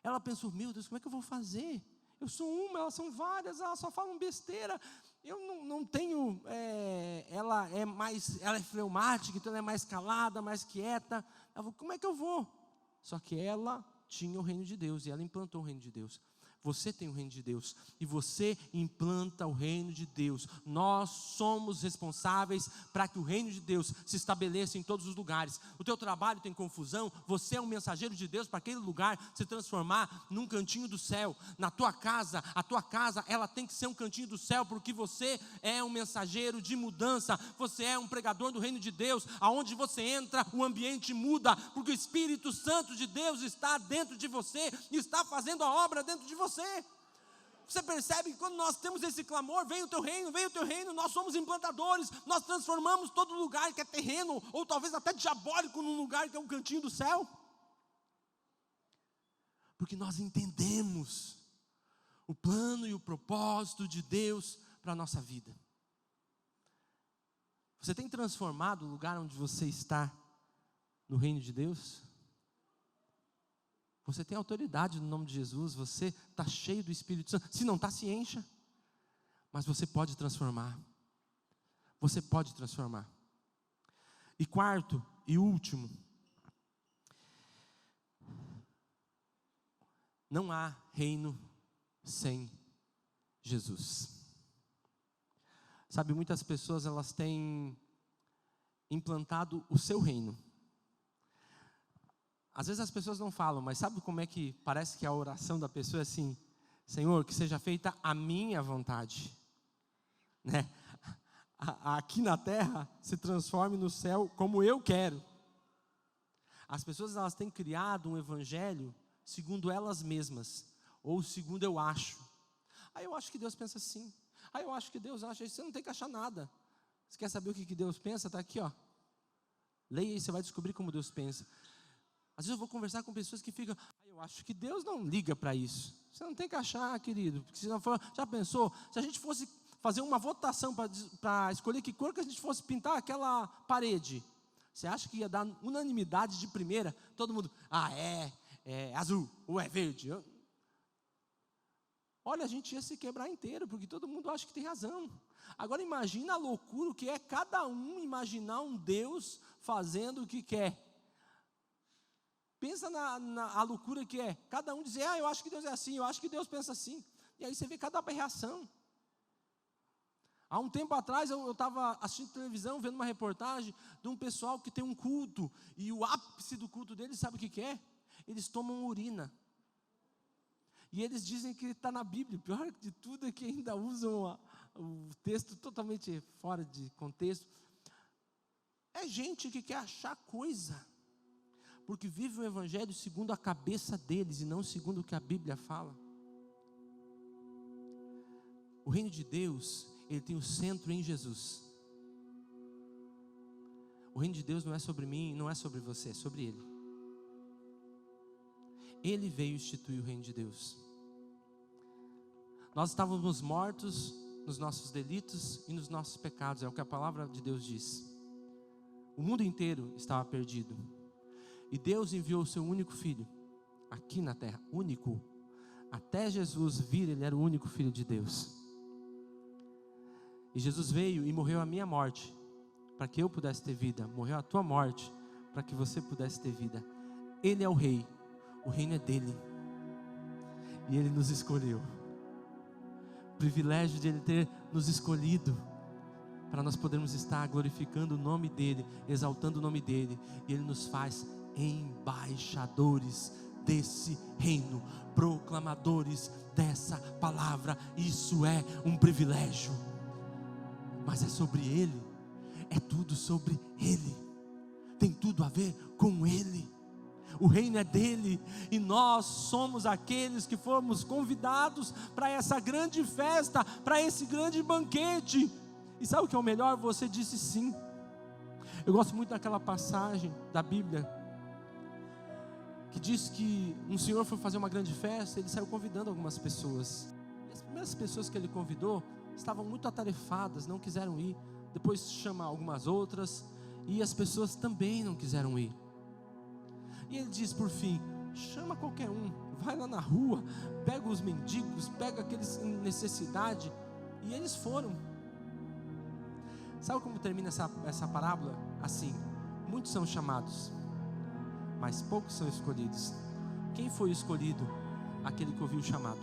Ela pensou, meu Deus, como é que eu vou fazer? Eu sou uma, elas são várias, elas só falam besteira. Eu não tenho, ela é fleumática, então ela é mais calada, mais quieta. Ela falou, como é que eu vou? Só que ela tinha o reino de Deus e ela implantou o reino de Deus. Você tem o reino de Deus e você implanta o reino de Deus. Nós somos responsáveis para que o reino de Deus se estabeleça em todos os lugares. O teu trabalho tem confusão, você é um mensageiro de Deus para aquele lugar se transformar num cantinho do céu. Na tua casa, a tua casa, ela tem que ser um cantinho do céu, porque você é um mensageiro de mudança, você é um pregador do reino de Deus. Aonde você entra, o ambiente muda, porque o Espírito Santo de Deus está dentro de você e está fazendo a obra dentro de você. Você percebe que quando nós temos esse clamor, vem o teu reino, nós somos implantadores, nós transformamos todo lugar que é terreno, ou talvez até diabólico, num lugar que é um cantinho do céu. Porque nós entendemos o plano e o propósito de Deus para a nossa vida. Você tem transformado o lugar onde você está no reino de Deus? Você tem autoridade no nome de Jesus, você está cheio do Espírito Santo. Se não está, se encha. Mas você pode transformar. Você pode transformar. E quarto e último, não há reino sem Jesus. Sabe, muitas pessoas elas têm implantado o seu reino. Às vezes as pessoas não falam, mas sabe como é que parece que a oração da pessoa é assim: Senhor, que seja feita a minha vontade, né? Aqui na terra se transforme no céu como eu quero. As pessoas elas têm criado um evangelho segundo elas mesmas, ou segundo eu acho. Aí eu acho que Deus pensa assim. Aí eu acho que Deus acha isso. Você não tem que achar nada. Você quer saber o que Deus pensa? Está aqui, ó. Leia e você vai descobrir como Deus pensa. Às vezes eu vou conversar com pessoas que ficam, eu acho que Deus não liga para isso. Você não tem que achar, querido, porque se não for, já pensou, se a gente fosse fazer uma votação para escolher que cor que a gente fosse pintar aquela parede, você acha que ia dar unanimidade de primeira? Todo mundo, é azul, ou é verde? Olha, a gente ia se quebrar inteiro, porque todo mundo acha que tem razão. Agora imagina a loucura que é cada um imaginar um Deus fazendo o que quer. Pensa na loucura que é, cada um dizer, eu acho que Deus é assim, eu acho que Deus pensa assim, e aí você vê cada reação. Há um tempo atrás, eu estava assistindo televisão, vendo uma reportagem de um pessoal que tem um culto, e o ápice do culto deles, sabe o que é? Eles tomam urina, e eles dizem que está na Bíblia. O pior de tudo é que ainda usam o texto totalmente fora de contexto. É gente que quer achar coisa, porque vive o evangelho segundo a cabeça deles e não segundo o que a Bíblia fala. O reino de Deus, ele tem o centro em Jesus. O reino de Deus não é sobre mim, não é sobre você, é sobre Ele. Ele veio instituir o reino de Deus. Nós estávamos mortos nos nossos delitos e nos nossos pecados, é o que a palavra de Deus diz. O mundo inteiro estava perdido. E Deus enviou o seu único filho, aqui na terra, único. Até Jesus vir, ele era o único filho de Deus. E Jesus veio e morreu a minha morte, para que eu pudesse ter vida. Morreu a tua morte, para que você pudesse ter vida. Ele é o rei, o reino é dele. E ele nos escolheu. O privilégio de ele ter nos escolhido, para nós podermos estar glorificando o nome dele, exaltando o nome dele. E ele nos faz embaixadores desse reino, proclamadores dessa palavra. Isso é um privilégio, mas é sobre Ele, é tudo sobre Ele, tem tudo a ver com Ele. O reino é dele e nós somos aqueles que fomos convidados para essa grande festa, para esse grande banquete. E sabe o que é o melhor? Você disse sim. Eu gosto muito daquela passagem da Bíblia que diz que um senhor foi fazer uma grande festa. Ele saiu convidando algumas pessoas. E as primeiras pessoas que ele convidou estavam muito atarefadas, não quiseram ir. Depois chama algumas outras, e as pessoas também não quiseram ir. E ele diz por fim: chama qualquer um, vai lá na rua, pega os mendigos, pega aqueles em necessidade. E eles foram. Sabe como termina essa parábola? Assim: muitos são chamados, mas poucos são escolhidos. Quem foi escolhido? Aquele que ouviu o chamado.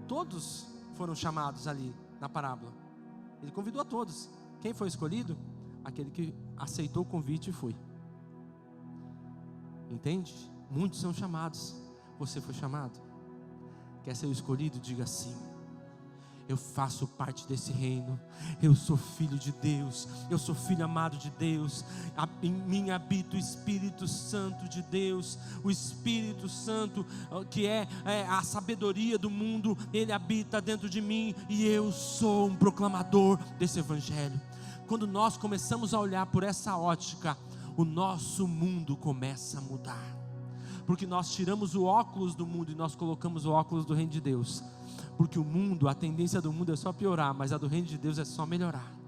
Todos foram chamados ali na parábola. Ele convidou a todos. Quem foi escolhido? Aquele que aceitou o convite e foi. Entende? Muitos são chamados. Você foi chamado? Quer ser o escolhido? Diga sim. Eu faço parte desse reino. Eu sou filho de Deus. Eu sou filho amado de Deus. Em mim habita o Espírito Santo de Deus. O Espírito Santo, que é a sabedoria do mundo, ele habita dentro de mim. E eu sou um proclamador desse evangelho. Quando nós começamos a olhar por essa ótica, o nosso mundo começa a mudar. Porque nós tiramos o óculos do mundo e nós colocamos o óculos do reino de Deus. Porque o mundo, a tendência do mundo é só piorar, mas a do reino de Deus é só melhorar.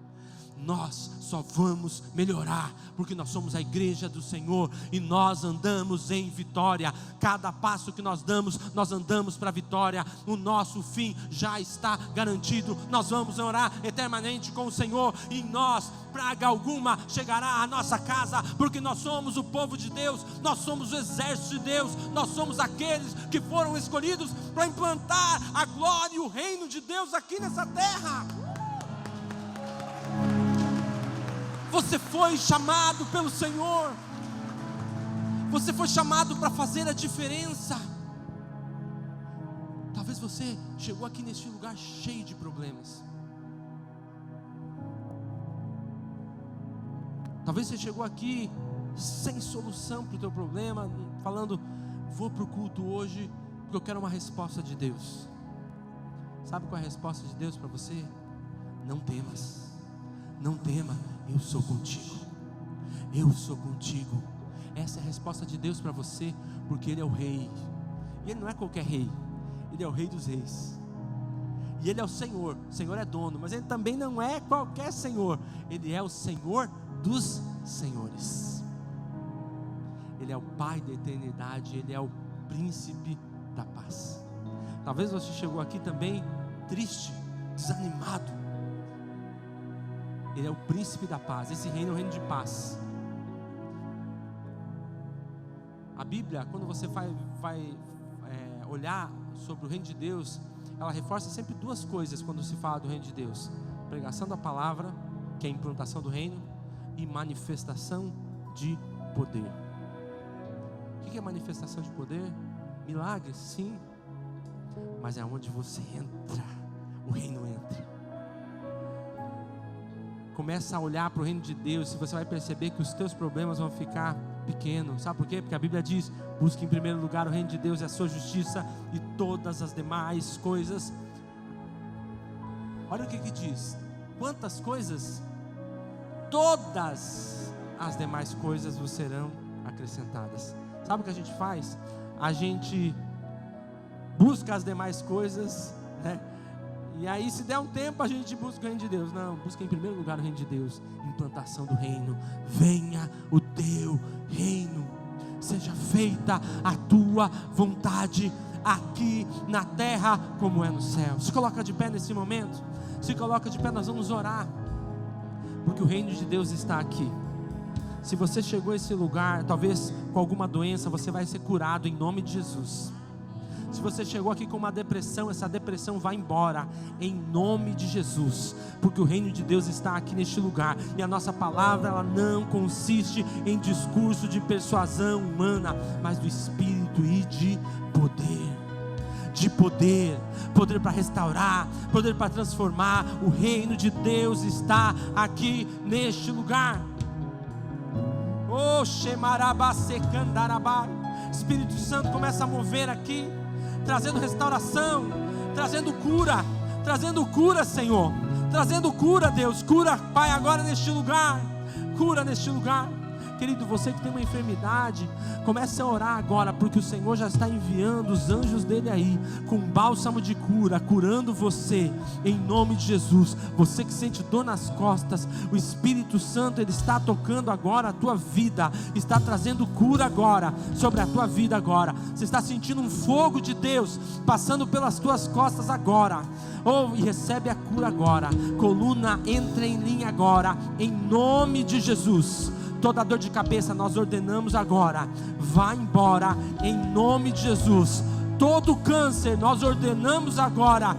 Nós só vamos melhorar, porque nós somos a igreja do Senhor, e nós andamos em vitória. Cada passo que nós damos, nós andamos para a vitória. O nosso fim já está garantido. Nós vamos orar eternamente com o Senhor, e em nós praga alguma chegará à nossa casa, porque nós somos o povo de Deus, nós somos o exército de Deus, nós somos aqueles que foram escolhidos para implantar a glória e o reino de Deus aqui nessa terra. Você foi chamado pelo Senhor. Você foi chamado para fazer a diferença. Talvez você chegou aqui neste lugar cheio de problemas. Talvez você chegou aqui sem solução para o teu problema, falando: vou para o culto hoje porque eu quero uma resposta de Deus. Sabe qual é a resposta de Deus para você? Não temas, não tema, eu sou contigo. Eu sou contigo. Essa é a resposta de Deus para você, porque Ele é o rei. E Ele não é qualquer rei, Ele é o rei dos reis. E Ele é o Senhor. O Senhor é dono, mas Ele também não é qualquer Senhor. Ele é o Senhor dos senhores. Ele é o Pai da eternidade. Ele é o príncipe da paz. Talvez você chegou aqui também triste, desanimado. Ele é o príncipe da paz. Esse reino é o reino de paz. A Bíblia, quando você vai olhar sobre o reino de Deus, ela reforça sempre duas coisas quando se fala do reino de Deus: pregação da palavra, que é a implantação do reino, e manifestação de poder. O que é manifestação de poder? Milagres, sim, mas é onde você entra, o reino entra. Começa a olhar para o reino de Deus, e você vai perceber que os teus problemas vão ficar pequenos. Sabe por quê? Porque a Bíblia diz: busque em primeiro lugar o reino de Deus e a sua justiça, e todas as demais coisas. Olha o que diz: quantas coisas? Todas as demais coisas vos serão acrescentadas. Sabe o que a gente faz? A gente busca as demais coisas, né? E aí, se der um tempo, a gente busca o reino de Deus. Não, busca em primeiro lugar o reino de Deus. Implantação do reino. Venha o teu reino. Seja feita a tua vontade, aqui na terra como é no céu. Se coloca de pé nesse momento. Se coloca de pé, nós vamos orar. Porque o reino de Deus está aqui. Se você chegou a esse lugar, talvez com alguma doença, você vai ser curado em nome de Jesus. Se você chegou aqui com uma depressão, essa depressão vai embora em nome de Jesus, porque o reino de Deus está aqui neste lugar. E a nossa palavra, ela não consiste em discurso de persuasão humana, mas do Espírito e de poder. De poder, poder para restaurar, poder para transformar. O reino de Deus está aqui neste lugar. Oh, Shemarabá Secandarabá. Espírito Santo começa a mover aqui, trazendo restauração, trazendo cura, trazendo cura, Senhor, trazendo cura, Deus, cura, Pai, agora neste lugar, cura neste lugar. Querido, você que tem uma enfermidade, comece a orar agora, porque o Senhor já está enviando os anjos dele aí, com bálsamo de cura, curando você, em nome de Jesus. Você que sente dor nas costas, o Espírito Santo, ele está tocando agora a tua vida, está trazendo cura agora, sobre a tua vida agora. Você está sentindo um fogo de Deus, passando pelas tuas costas agora, e recebe a cura agora. Coluna, entra em linha agora, em nome de Jesus. Toda dor de cabeça nós ordenamos agora, vá embora em nome de Jesus. Todo câncer nós ordenamos agora,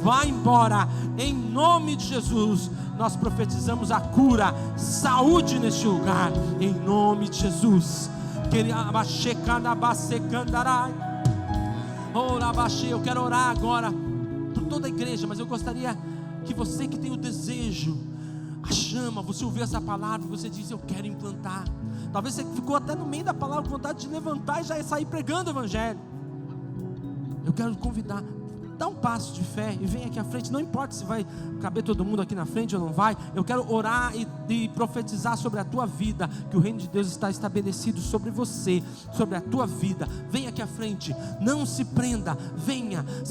vá embora em nome de Jesus. Nós profetizamos a cura, saúde neste lugar, em nome de Jesus. Eu quero orar agora por toda a igreja, mas eu gostaria que você que tem o desejo, a chama, você ouviu essa palavra e você diz: eu quero implantar. Talvez você ficou até no meio da palavra com vontade de levantar e já sair pregando o evangelho. Eu quero convidar, dá um passo de fé e vem aqui à frente. Não importa se vai caber todo mundo aqui na frente ou não vai. Eu quero orar e profetizar sobre a tua vida, que o reino de Deus está estabelecido sobre você, sobre a tua vida. Vem aqui à frente, não se prenda, venha. Às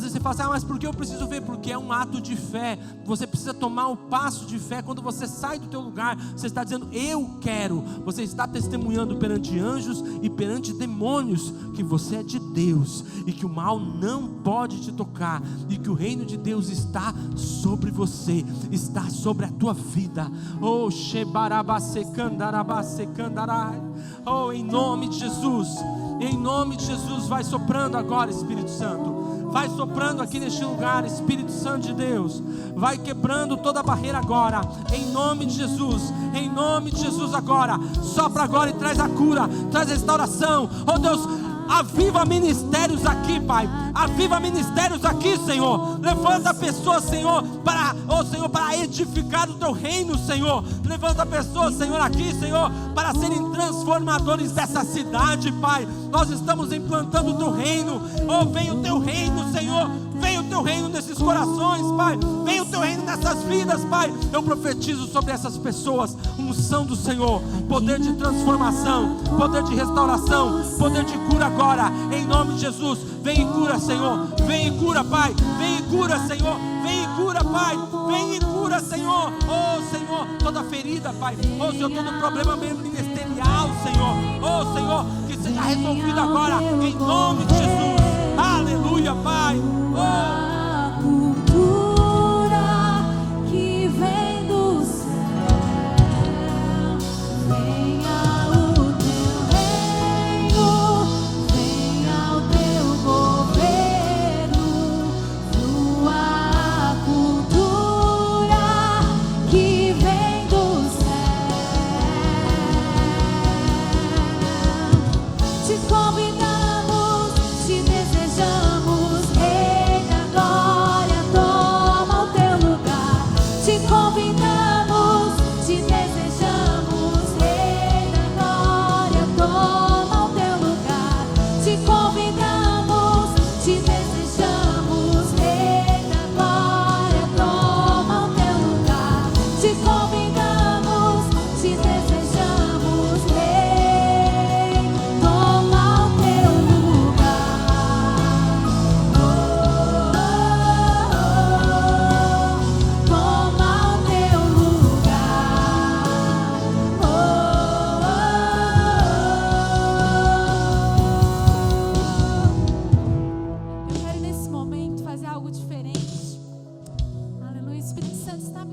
vezes você fala assim: mas por que eu preciso ver? Porque é um ato de fé. Você precisa tomar o passo de fé. Quando você sai do teu lugar, você está dizendo: eu quero. Você está testemunhando perante anjos e perante demônios que você é de Deus e que o mal não pode te tocar, e que o reino de Deus está sobre você, está sobre a tua vida. Oh, em nome de Jesus, em nome de Jesus, vai soprando agora, Espírito Santo, vai soprando aqui neste lugar, Espírito Santo de Deus, vai quebrando toda a barreira agora, em nome de Jesus, em nome de Jesus agora, sopra agora e traz a cura, traz a restauração. Oh Deus, aviva ministérios aqui, Pai. Aviva ministérios aqui, Senhor. Levanta pessoas, Senhor, para edificar o teu reino, Senhor. Levanta pessoas, Senhor, aqui, Senhor, para serem transformadores dessa cidade, Pai. Nós estamos implantando o teu reino. Oh, vem o teu reino, Senhor. Vem o teu reino nesses corações, Pai. Vem o teu reino nessas vidas, Pai. Eu profetizo sobre essas pessoas unção do Senhor, poder de transformação, poder de restauração, poder de cura agora, em nome de Jesus. Vem e cura, Senhor. Vem e cura, Pai. Vem e cura, Senhor. Vem e cura, Pai. Vem e cura, Senhor. Oh, Senhor, toda ferida, Pai. Oh, Senhor, todo problema ministerial, Senhor. Oh, Senhor, que seja resolvido agora, em nome de Jesus. Aleluia, Pai. A cultura que vem do céu, venha o teu reino, venha o teu governo, flua a cultura que vem do céu. Te convidamos, te desejamos. Convidamos, te desejamos, Rei da Glória, toma o teu lugar. Te convidamos, te desejamos, Rei da Glória, toma o teu lugar. Te convidamos, te desejamos, Rei, toma o teu lugar.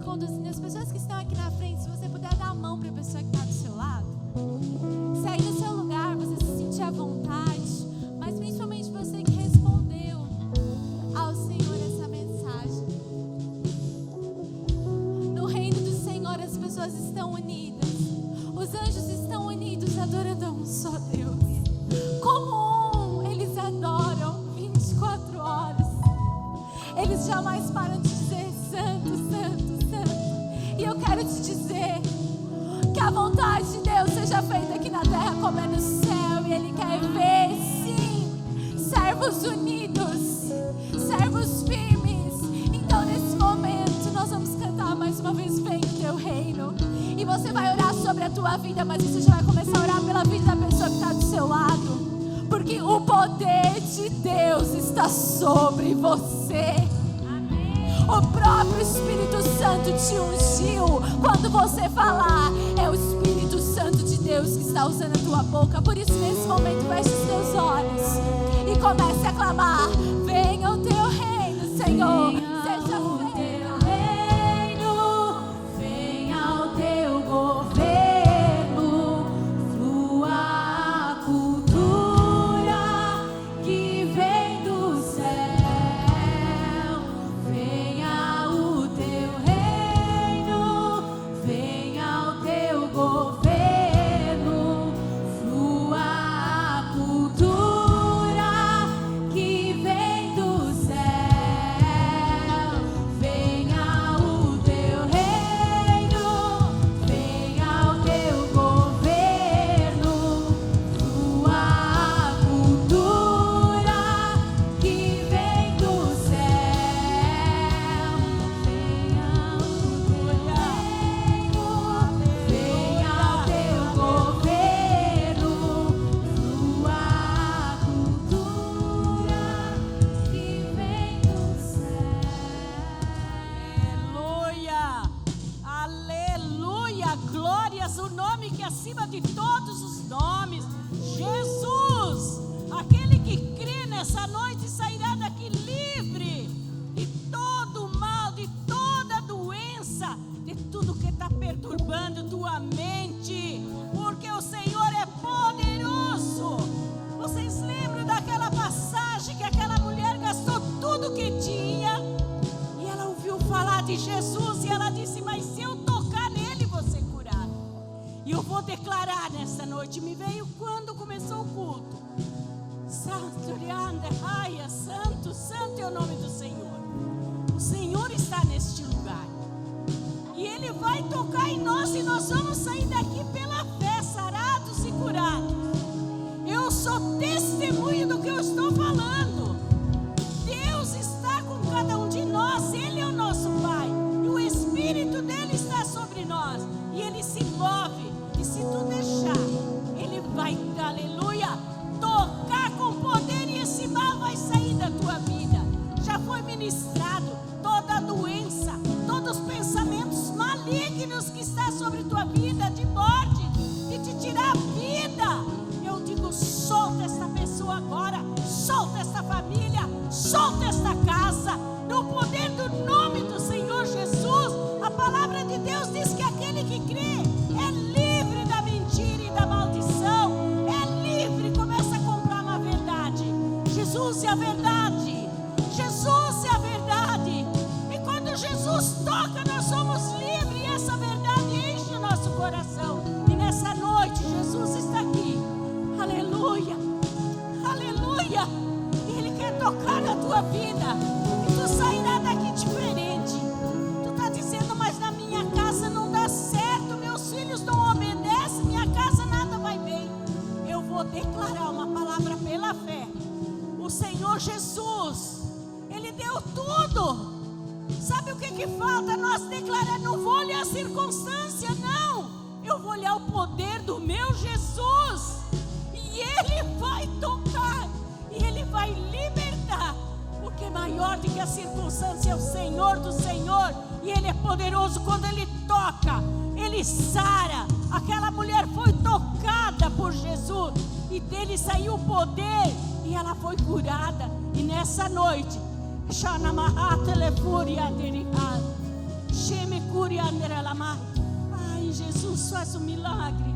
Conduzindo as pessoas que estão aqui na frente, se você puder dar a mão para a pessoa que está do seu lado. Se aí no seu lugar você se sentir à vontade, mas principalmente você que respondeu ao Senhor essa mensagem. No reino do Senhor as pessoas estão unidas, os anjos estão unidos adorando a um só Deus. Como eles adoram 24 horas, eles jamais param de dizer santo, santo. E eu quero te dizer que a vontade de Deus seja feita aqui na terra como é no céu. E Ele quer ver, sim, servos unidos, servos firmes. tua vida, mas você já vai começar a orar pela vida da pessoa que está do seu lado. Porque o poder de Deus está sobre você. O próprio Espírito Santo te ungiu. Quando você falar, é o Espírito Santo de Deus que está usando a tua boca. Por isso, nesse momento, feche os teus olhos e comece a clamar: venha o teu reino, Senhor. Seja o teu reino, venha o teu governo, flua a cultura que vem do céu. Venha o teu reino, venha o teu governo, flua a cultura que vem do céu. Venha o teu reino, venha o teu governo, flua a cultura que vem do céu. Venha o teu reino, venha o teu governo, flua a cultura que vem do céu. Aleluia, aleluia, glórias ao nome que é acima de todos os nomes, Jesus. Aquele que crê nessa noite sairá daqui livre de todo o mal, de toda doença, de tudo que está perturbando tua mente, porque o Senhor é poderoso. Vocês lembram daquela passagem que aquela mulher gastou tudo que tinha e ela ouviu falar de Jesus e ela disse: mas se eu tocar nele, vou ser curada. E eu vou declarar nessa noite, me veio quando começou o culto: Santo, Raia, Santo, Santo é o nome do Senhor. O Senhor está neste lugar e Ele vai tocar em nós e nós vamos sair daqui pela fé, sarados e curados. Eu sou testemunho do que eu estou falando. Deus está com cada um de nós, Ele é o nosso Pai e o Espírito dele está sobre nós e Ele se move, e se tu deixar, Ele vai, aleluia, tocar com poder e esse mal vai sair da tua vida. Já foi ministrado toda a doença, todos os pensamentos malignos que está sobre tua vida, de morte, de te tirar a vida. Eu digo: solta esta pessoa agora, solta esta família, solta esta casa, no poder do nome do Senhor Jesus. A palavra de Deus diz que aquele que crê é livre da mentira e da maldição, é livre. Começa a comprar na verdade. Jesus é a verdade, Jesus é a verdade, e quando Jesus toca, nós somos livres, e essa verdade enche o nosso coração. E nessa noite Jesus está aqui, aleluia, aleluia, e Ele quer tocar na tua vida, e tu sairá daqui diferente. Tu está dizendo: mas na minha casa não dá certo, meus filhos não obedecem, minha casa nada vai bem. Eu vou declarar uma palavra pela fé. O Senhor Jesus, Ele deu tudo. Sabe o que falta? Nós declarar: não vou olhar a circunstância, não, eu vou olhar o poder do meu Jesus, e Ele vai tocar, e Ele vai libertar, porque maior do que a circunstância é o Senhor do Senhor, e Ele é poderoso. Quando Ele toca, Ele sara. Aquela mulher foi tocada por Jesus, e dele saiu o poder, e ela foi curada. E nessa noite, ai, Jesus faz um milagre,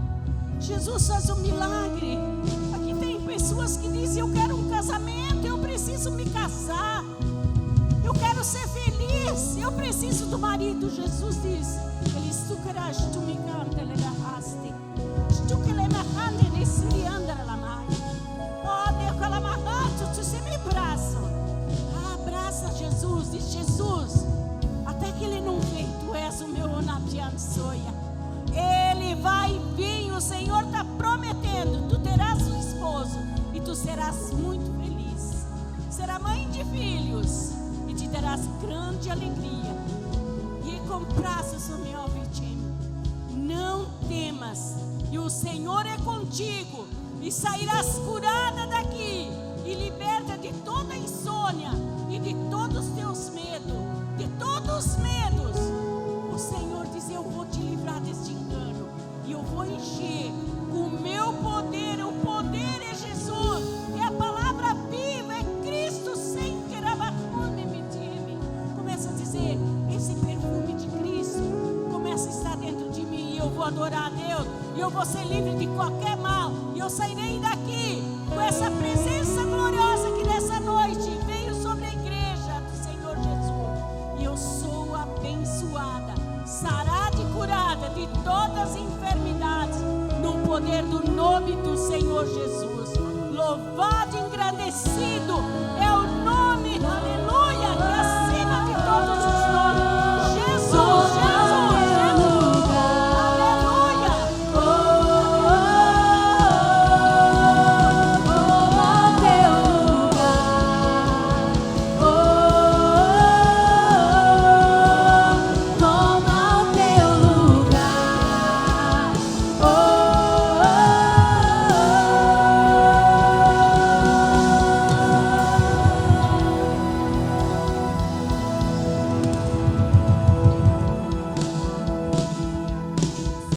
Jesus faz um milagre. Aqui tem pessoas que dizem: eu quero um casamento, eu preciso me casar, eu quero ser feliz, eu preciso do marido. Jesus diz: ele estucará, tu me canta, ele arraste, tu que ele me rande, ele se anda lá mais. Oh, Deus, que ela me arrasta, tu se me abraça. Abraça Jesus, diz Jesus, até que ele não vem, tu és o meu onapiançoia. Ele vai vir, o Senhor está prometendo: tu terás um esposo e tu serás muito feliz. Será mãe de filhos e te darás grande alegria. E compraças o meu vicino. não temas, e o Senhor é contigo, e sairás curada daqui, e liberta de toda insônia, e de todos os teus medos, de todos os medos. O Senhor diz: eu vou te livrar deste engano, e eu vou encher com o meu poder. O poder é Jesus, é a palavra viva, é Cristo sem que me time. Começa a dizer: esse perfume de Cristo começa a estar dentro de mim, e eu vou adorar a Deus, e eu vou ser livre de qualquer mal, e eu sairei daqui com essa presença gloriosa que nessa noite veio sobre a igreja do Senhor Jesus. E eu sou abençoada, sarada e curada de todas as enfermidades, no poder do nome do Senhor Jesus. Louvado e engrandecido é o nome, aleluia.